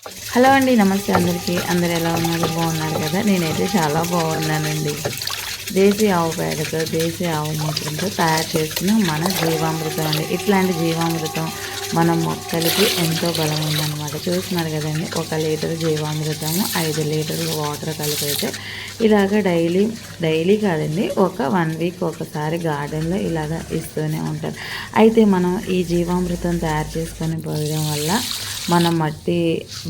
Hello అండి, నమస్తే అందరికీ. అందరు ఎలా ఉన్నారు? బాగున్నారు కదా? నేనైతే చాలా బాగున్నానండి. దేశీ ఆవు పేడతో, దేశీ ఆవు మూత్రంతో తయారు చేసిన మన జీవామృతం అండి. ఇట్లాంటి జీవామృతం మన మొక్కలకి ఎంతో బలం ఉందన్నమాట. చూస్తున్నారు కదండి, 1 లీటర్ జీవామృతము 5 లీటర్లు వాటర్ కలిపైతే ఇలాగ డైలీ కాదండి, ఒక 1 వీక్ ఒకసారి గార్డెన్లో ఇలాగ ఇస్తూనే ఉంటారు. అయితే మనం ఈ జీవామృతం తయారు చేసుకొని పోయడం వల్ల మన మట్టి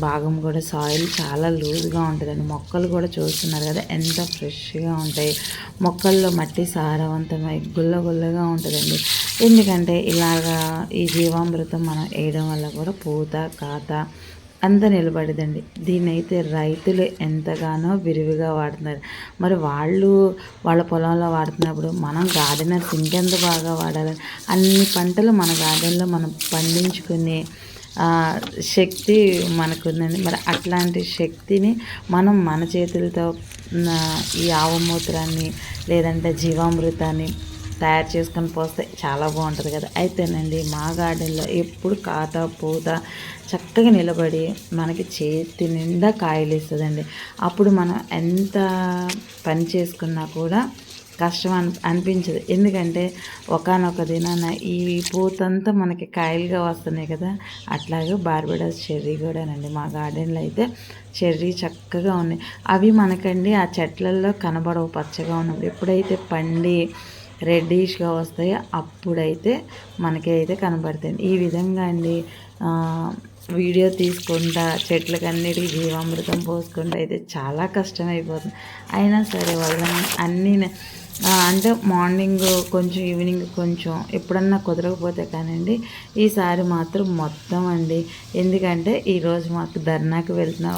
భాగం కూడా సాయిల్ చాలా లూజ్గా ఉంటుందండి. మొక్కలు కూడా చూస్తున్నారు కదా ఎంత ఫ్రెష్గా ఉంటాయి. మొక్కల్లో మట్టి సారవంతమై గుల్లగా ఉంటుందండి. ఎందుకంటే ఇలాగా ఈ జీవామృతం మనం వేయడం వల్ల కూడా పూత కాత అంత నిలబడిదండి. దీన్నైతే రైతులు ఎంతగానో విరివిగా వాడుతున్నారు. మరి వాళ్ళ పొలంలో వాడుతున్నప్పుడు మనం గార్డెనర్స్ ఇంకెంత బాగా వాడాలి. అన్ని పంటలు మన గార్డెన్లో మనం పండించుకునే శక్తి మనకుందండి. మరి అట్లాంటి శక్తిని మనం మన చేతులతో ఈ ఆవు మూత్రాన్ని లేదంటే జీవామృతాన్ని తయారు చేసుకొని పోస్తే చాలా బాగుంటుంది కదా. అయితేనండి మా గార్డెన్లో ఎప్పుడు కాత పూత చక్కగా నిలబడి మనకి చేతి నిండా కాయలు ఇస్తుందండి. అప్పుడు మనం ఎంత పని చేసుకున్నా కూడా కష్టం అనిపించదు. ఎందుకంటే ఒకానొక దినాన ఈ పూతంతా మనకి కాయలుగా వస్తున్నాయి కదా. అట్లాగే బార్బడోస్ చెర్రీ కూడానండి మా గార్డెన్లో అయితే చెర్రీ చక్కగా ఉన్నాయి. అవి మనకండి ఆ చెట్లల్లో కనబడవు పచ్చగా ఉన్నప్పుడు. ఎప్పుడైతే పండి రెడ్డిష్గా వస్తాయో అప్పుడైతే మనకి అయితే కనబడతాయి. ఈ విధంగా అండి వీడియో తీసుకుంటా చెట్లకన్నిటికీ జీవామృతం పోసుకుంటూ అయితే చాలా కష్టమైపోతుంది. అయినా సరే వాళ్ళని అన్నీ అంటే మార్నింగ్ కొంచెం ఈవినింగ్ కొంచెం ఎప్పుడన్నా కుదరకపోతే కానండి ఈసారి మాత్రం మొత్తం అండి. ఎందుకంటే ఈరోజు మాకు ధర్నాకి వెళ్తున్నా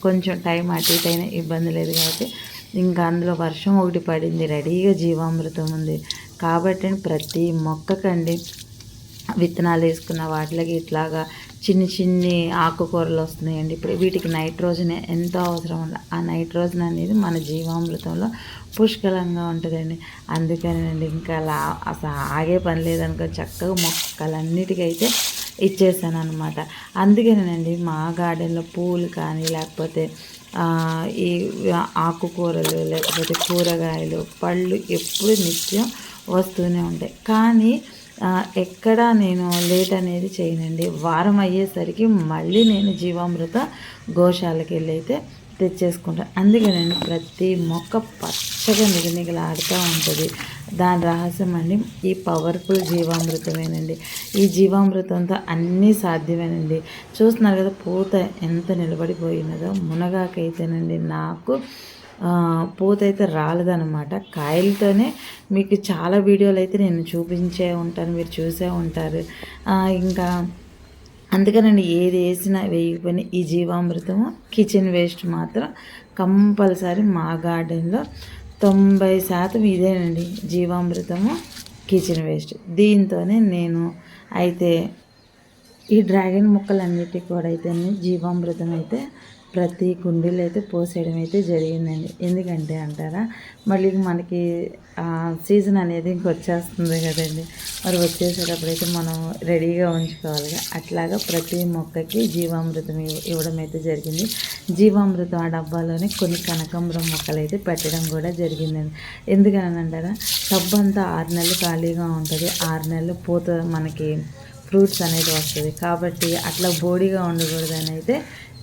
కొంచెం టైం అటు ఇటు అయినా ఇబ్బంది లేదు కాబట్టి ఇంకా అందులో వర్షం ఒకటి పడింది, రెడీగా జీవామృతం ఉంది కాబట్టి ప్రతి మొక్కకండి విత్తనాలు వేసుకున్న వాటికి ఇట్లాగా చిన్ని ఆకుకూరలు వస్తున్నాయండి. ఇప్పుడు వీటికి నైట్రోజన్ ఎంతో అవసరం ఉంది. ఆ నైట్రోజన్ అనేది మన జీవామృతంలో పుష్కలంగా ఉంటుందండి. అందుకనండి ఇంకా అలా అసలు ఆగే పని లేదనుకో చక్కగా మొక్కలన్నిటికైతే ఇచ్చేసాను అనమాట. అందుకనేనండి మా గార్డెన్లో పూలు కానీ లేకపోతే ఈ ఆకుకూరలు లేకపోతే కూరగాయలు పళ్ళు ఎప్పుడు నిత్యం వస్తూనే ఉంటాయి. కానీ ఎక్కడ నేను లేట్ అనేది చేయనండి. వారం అయ్యేసరికి మళ్ళీ నేను జీవామృత గోశాలకు వెళ్ళి అయితే తెచ్చేసుకుంటాను. అందుకనండి ప్రతి మొక్క పచ్చగా నిగనిగలాడుతూ ఉంటుంది. దాని రహస్యం అండి ఈ పవర్ఫుల్ జీవామృతమేనండి. ఈ జీవామృతంతో అన్నీ సాధ్యమేనండి. చూస్తున్నారు కదా పూత ఎంత నిలబడిపోయినదో. మునగాకైతేనండి నాకు పూత అయితే రాలేదనమాట. కాయలతోనే మీకు చాలా వీడియోలు అయితే నేను చూపించే ఉంటాను, మీరు చూసే ఉంటారు. ఇంకా అందుకనండి ఏది వేసినా వేయకపోయినా ఈ జీవామృతము కిచెన్ వేస్ట్ మాత్రం కంపల్సరీ మా గార్డెన్లో 90% ఇదేనండి. జీవామృతము కిచెన్ వేస్ట్. దీంతోనే నేను అయితే ఈ డ్రాగన్ మొక్కలన్నిటికీ కూడా అయితే జీవామృతం అయితే ప్రతి కుండీలో అయితే పోసేయడం అయితే జరిగిందండి. ఎందుకంటే అంటారా, మళ్ళీ మనకి సీజన్ అనేది ఇంకొచ్చేస్తుంది కదండి. మరి వచ్చేసేటప్పుడైతే మనం రెడీగా ఉంచుకోవాలి. అట్లాగా ప్రతి మొక్కకి జీవామృతం ఇవ్వడం అయితే జరిగింది. జీవామృతం ఆ డబ్బాలోనే కొన్ని కనకాంబరం మొక్కలు అయితే పెట్టడం కూడా జరిగిందండి. ఎందుకని అంటారా, టబ్ అంతా 6 నెలలు ఖాళీగా ఉంటుంది. 6 నెలలు పూత మనకి ఫ్రూట్స్ అనేది వస్తుంది. కాబట్టి అట్లా బోడిగా ఉండకూడదని అయితే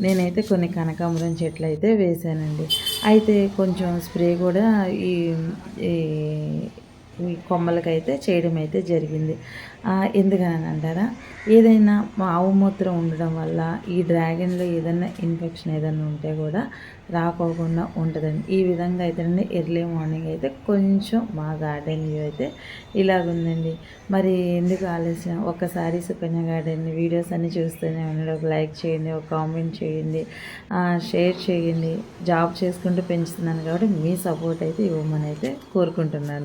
నేనైతే కొన్ని కనకాంబరం చెట్లు అయితే వేసానండి. అయితే కొంచెం స్ప్రే కూడా ఈ ఈ కొమ్మలకైతే చేయడం అయితే జరిగింది. ఎందుకని అంటారా, ఏదైనా ఆవు మూత్రం ఉండడం వల్ల ఈ డ్రాగన్లో ఏదైనా ఇన్ఫెక్షన్ ఏదైనా ఉంటే కూడా రాకోకుండా ఉంటుందండి. ఈ విధంగా అయితే ఎర్లీ మార్నింగ్ అయితే కొంచెం మా గార్డెన్ వ్యూ అయితే ఇలాగుందండి. మరి ఎందుకు ఆలస్యం, ఒక్కసారి సుకన్య గార్డెన్ వీడియోస్ అన్నీ చూస్తూనే ఉండండి. ఒక లైక్ చేయండి, ఒక కామెంట్ చేయండి, షేర్ చేయండి. జాబ్ చేసుకుంటూ పెంచుతున్నాను కాబట్టి మీ సపోర్ట్ అయితే ఇవ్వమని అయితే కోరుకుంటున్నాను.